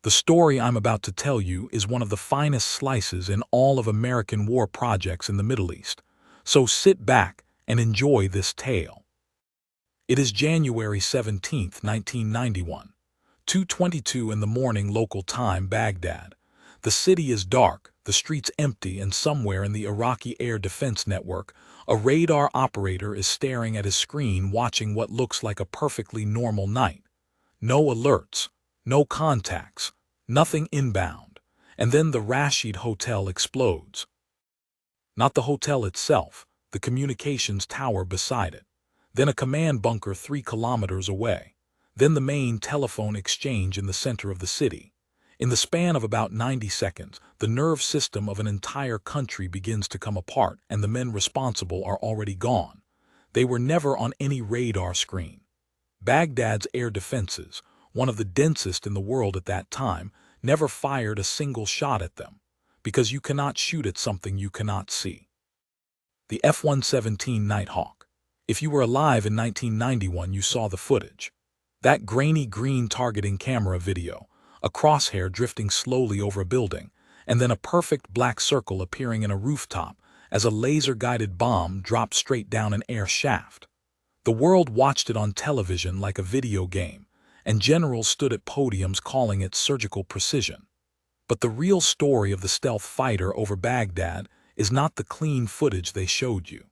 The story I'm about to tell you is one of the finest slices in all of American war projects in the Middle East, so sit back and enjoy this tale. It is January 17th, 1991, 2:22 in the morning local time, Baghdad. The city is dark, the streets empty, and somewhere in the Iraqi air defense network, a radar operator is staring at his screen watching what looks like a perfectly normal night. No alerts, no contacts, nothing inbound, and then the Rashid Hotel explodes. Not the hotel itself, the communications tower beside it. Then a command bunker 3 kilometers away. Then the main telephone exchange in the center of the city. In the span of about 90 seconds, the nerve system of an entire country begins to come apart, and the men responsible are already gone. They were never on any radar screen. Baghdad's air defenses, one of the densest in the world at that time, never fired a single shot at them, because you cannot shoot at something you cannot see. The F-117 Nighthawk. If you were alive in 1991, you saw the footage. That grainy green targeting camera video, a crosshair drifting slowly over a building, and then a perfect black circle appearing in a rooftop as a laser-guided bomb dropped straight down an air shaft. The world watched it on television like a video game, and generals stood at podiums calling it surgical precision. But the real story of the stealth fighter over Baghdad is not the clean footage they showed you.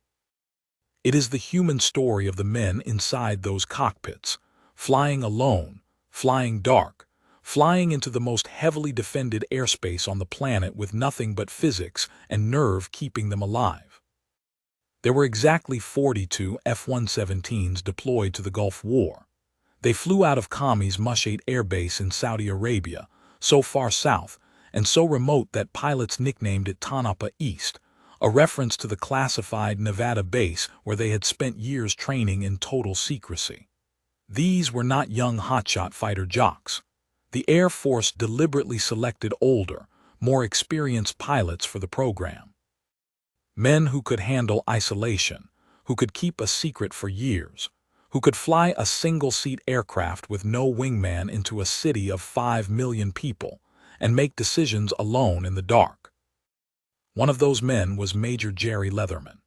It is the human story of the men inside those cockpits, flying alone, flying dark, flying into the most heavily defended airspace on the planet with nothing but physics and nerve keeping them alive. There were exactly 42 F-117s deployed to the Gulf War. They flew out of Khamis Mushait Air Base in Saudi Arabia, so far south and so remote that pilots nicknamed it Tanapa East, a reference to the classified Nevada base where they had spent years training in total secrecy. These were not young hotshot fighter jocks. The Air Force deliberately selected older, more experienced pilots for the program. Men who could handle isolation, who could keep a secret for years, who could fly a single-seat aircraft with no wingman into a city of 5 million people and make decisions alone in the dark. One of those men was Major Jerry Leatherman.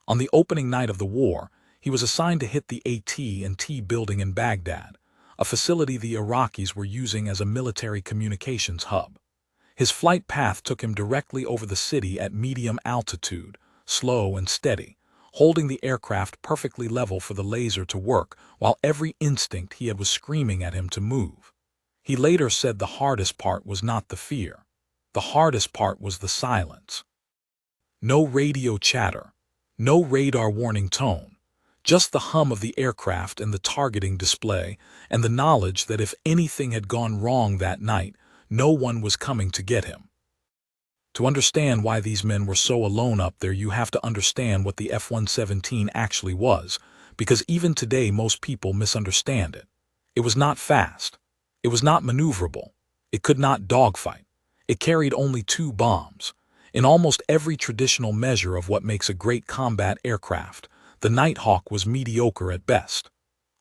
On the opening night of the war, he was assigned to hit the AT&T building in Baghdad, a facility the Iraqis were using as a military communications hub. His flight path took him directly over the city at medium altitude, slow and steady, holding the aircraft perfectly level for the laser to work while every instinct he had was screaming at him to move. He later said the hardest part was not the fear. The hardest part was the silence. No radio chatter, no radar warning tone, just the hum of the aircraft and the targeting display and the knowledge that if anything had gone wrong that night, no one was coming to get him. To understand why these men were so alone up there, you have to understand what the F-117 actually was, because even today most people misunderstand it. It was not fast. It was not maneuverable. It could not dogfight. It carried only 2 bombs. In almost every traditional measure of what makes a great combat aircraft, the Nighthawk was mediocre at best.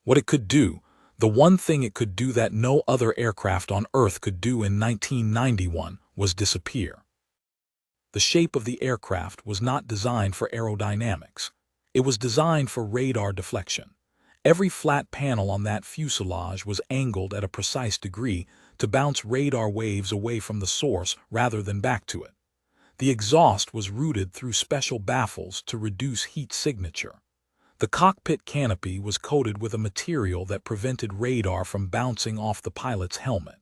What it could do, the one thing it could do that no other aircraft on Earth could do in 1991, was disappear. The shape of the aircraft was not designed for aerodynamics. It was designed for radar deflection. Every flat panel on that fuselage was angled at a precise degree to bounce radar waves away from the source rather than back to it. The exhaust was routed through special baffles to reduce heat signature. The cockpit canopy was coated with a material that prevented radar from bouncing off the pilot's helmet.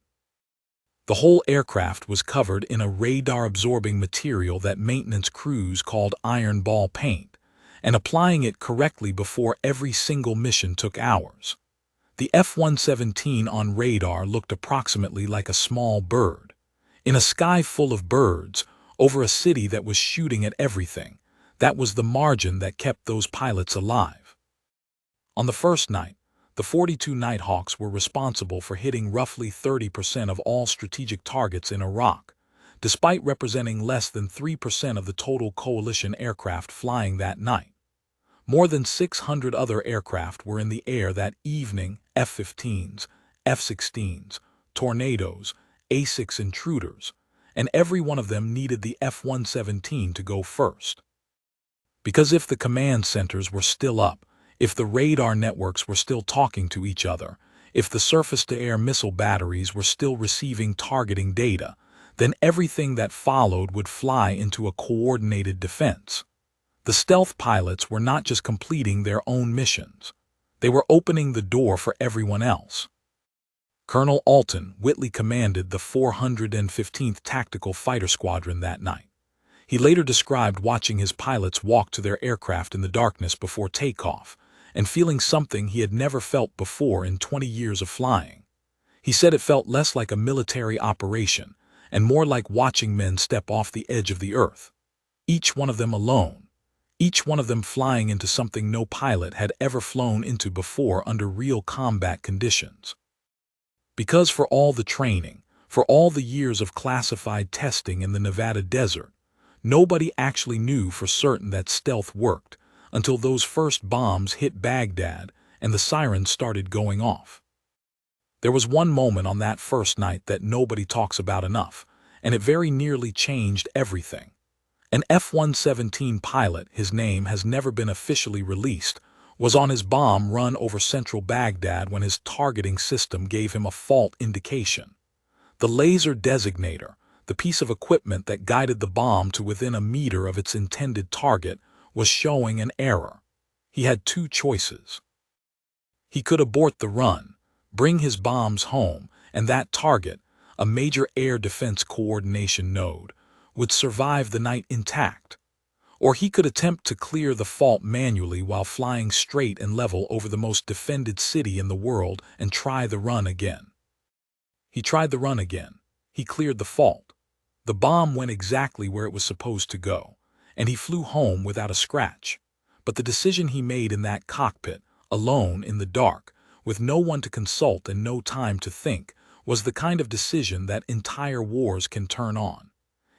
The whole aircraft was covered in a radar-absorbing material that maintenance crews called iron ball paint, and applying it correctly before every single mission took hours. The F-117 on radar looked approximately like a small bird. In a sky full of birds, over a city that was shooting at everything, that was the margin that kept those pilots alive. On the first night, the 42 Nighthawks were responsible for hitting roughly 30% of all strategic targets in Iraq, despite representing less than 3% of the total coalition aircraft flying that night. More than 600 other aircraft were in the air that evening: F-15s, F-16s, Tornadoes, A-6 intruders, and every one of them needed the F-117 to go first. Because if the command centers were still up, if the radar networks were still talking to each other, if the surface-to-air missile batteries were still receiving targeting data, then everything that followed would fly into a coordinated defense. The stealth pilots were not just completing their own missions. They were opening the door for everyone else. Colonel Alton Whitley commanded the 415th Tactical Fighter Squadron that night. He later described watching his pilots walk to their aircraft in the darkness before takeoff and feeling something he had never felt before in 20 years of flying. He said it felt less like a military operation and more like watching men step off the edge of the earth. Each one of them alone, each one of them flying into something no pilot had ever flown into before under real combat conditions. Because for all the training, for all the years of classified testing in the Nevada desert, nobody actually knew for certain that stealth worked until those first bombs hit Baghdad and the sirens started going off. There was one moment on that first night that nobody talks about enough, and it very nearly changed everything. An F-117 pilot, his name has never been officially released, was on his bomb run over central Baghdad when his targeting system gave him a fault indication. The laser designator, the piece of equipment that guided the bomb to within a meter of its intended target, was showing an error. He had two choices. He could abort the run, bring his bombs home, and that target, a major air defense coordination node, would survive the night intact. Or he could attempt to clear the fault manually while flying straight and level over the most defended city in the world and try the run again. He tried the run again. He cleared the fault. The bomb went exactly where it was supposed to go, and he flew home without a scratch. But the decision he made in that cockpit, alone in the dark, with no one to consult and no time to think, was the kind of decision that entire wars can turn on.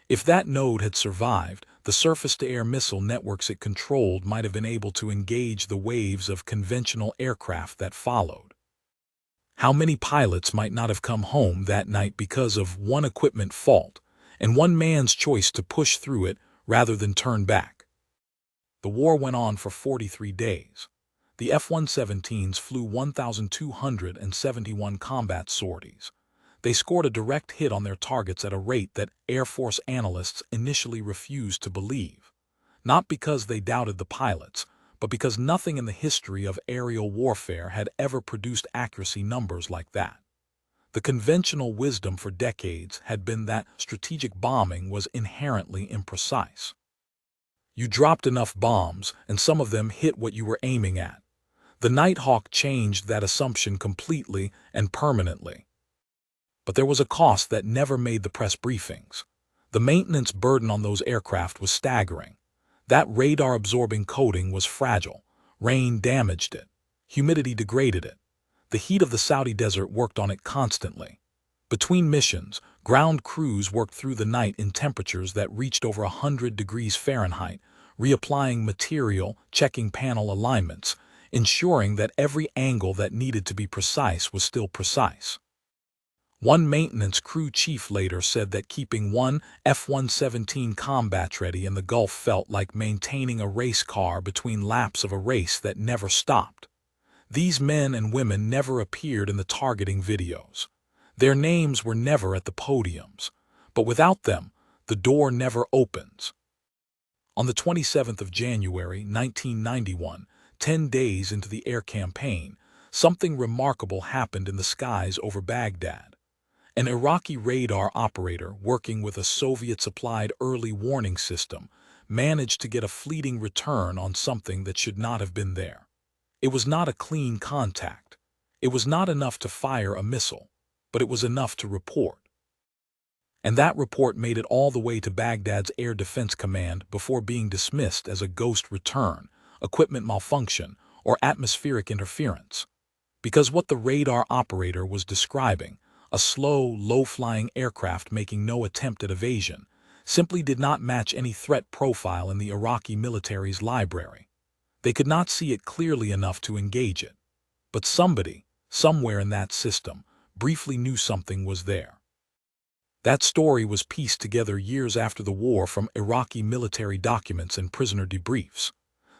If that node had survived, the surface-to-air missile networks it controlled might have been able to engage the waves of conventional aircraft that followed. How many pilots might not have come home that night because of one equipment fault and one man's choice to push through it rather than turn back? The war went on for 43 days. The F-117s flew 1,271 combat sorties. They scored a direct hit on their targets at a rate that Air Force analysts initially refused to believe. Not because they doubted the pilots, but because nothing in the history of aerial warfare had ever produced accuracy numbers like that. The conventional wisdom for decades had been that strategic bombing was inherently imprecise. You dropped enough bombs, and some of them hit what you were aiming at. The Nighthawk changed that assumption completely and permanently. But there was a cost that never made the press briefings. The maintenance burden on those aircraft was staggering. That radar-absorbing coating was fragile. Rain damaged it. Humidity degraded it. The heat of the Saudi desert worked on it constantly. Between missions, ground crews worked through the night in temperatures that reached over 100 degrees Fahrenheit, reapplying material, checking panel alignments, ensuring that every angle that needed to be precise was still precise. One maintenance crew chief later said that keeping one F-117 combat-ready in the Gulf felt like maintaining a race car between laps of a race that never stopped. These men and women never appeared in the targeting videos. Their names were never at the podiums. But without them, the door never opens. On the 27th of January, 1991, 10 days into the air campaign, something remarkable happened in the skies over Baghdad. An Iraqi radar operator working with a Soviet-supplied early warning system managed to get a fleeting return on something that should not have been there. It was not a clean contact. It was not enough to fire a missile, but it was enough to report. And that report made it all the way to Baghdad's Air Defense Command before being dismissed as a ghost return, equipment malfunction, or atmospheric interference. Because what the radar operator was describing, a slow, low-flying aircraft making no attempt at evasion, simply did not match any threat profile in the Iraqi military's library. They could not see it clearly enough to engage it. But somebody, somewhere in that system, briefly knew something was there. That story was pieced together years after the war from Iraqi military documents and prisoner debriefs.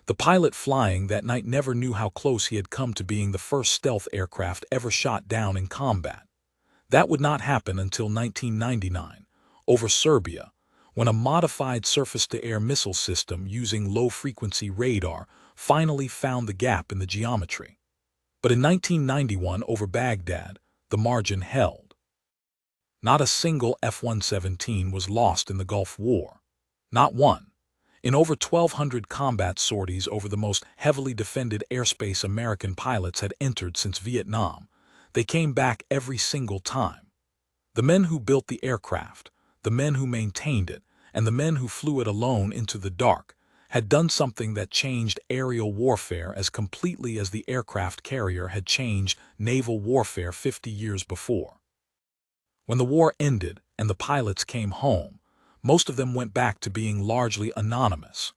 The pilot flying that night never knew how close he had come to being the first stealth aircraft ever shot down in combat. That would not happen until 1999, over Serbia, when a modified surface-to-air missile system using low-frequency radar finally found the gap in the geometry. But in 1991, over Baghdad, the margin held. Not a single F-117 was lost in the Gulf War. Not one. In over 1,200 combat sorties over the most heavily defended airspace American pilots had entered since Vietnam, they came back every single time. The men who built the aircraft, the men who maintained it, and the men who flew it alone into the dark had done something that changed aerial warfare as completely as the aircraft carrier had changed naval warfare 50 years before. When the war ended and the pilots came home, most of them went back to being largely anonymous.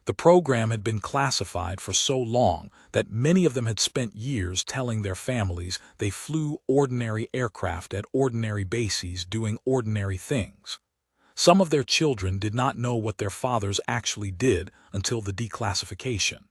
The program had been classified for so long that many of them had spent years telling their families they flew ordinary aircraft at ordinary bases doing ordinary things. Some of their children did not know what their fathers actually did until the declassification.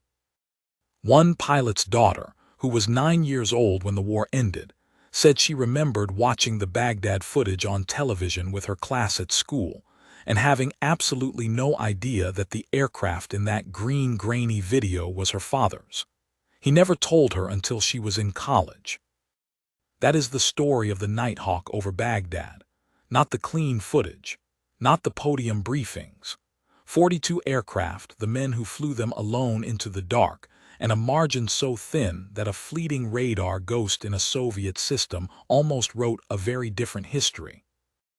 One pilot's daughter, who was 9 years old when the war ended, said she remembered watching the Baghdad footage on television with her class at school and having absolutely no idea that the aircraft in that green, grainy video was her father's. He never told her until she was in college. That is the story of the Nighthawk over Baghdad, not the clean footage, not the podium briefings. 42 aircraft, the men who flew them alone into the dark, and a margin so thin that a fleeting radar ghost in a Soviet system almost wrote a very different history.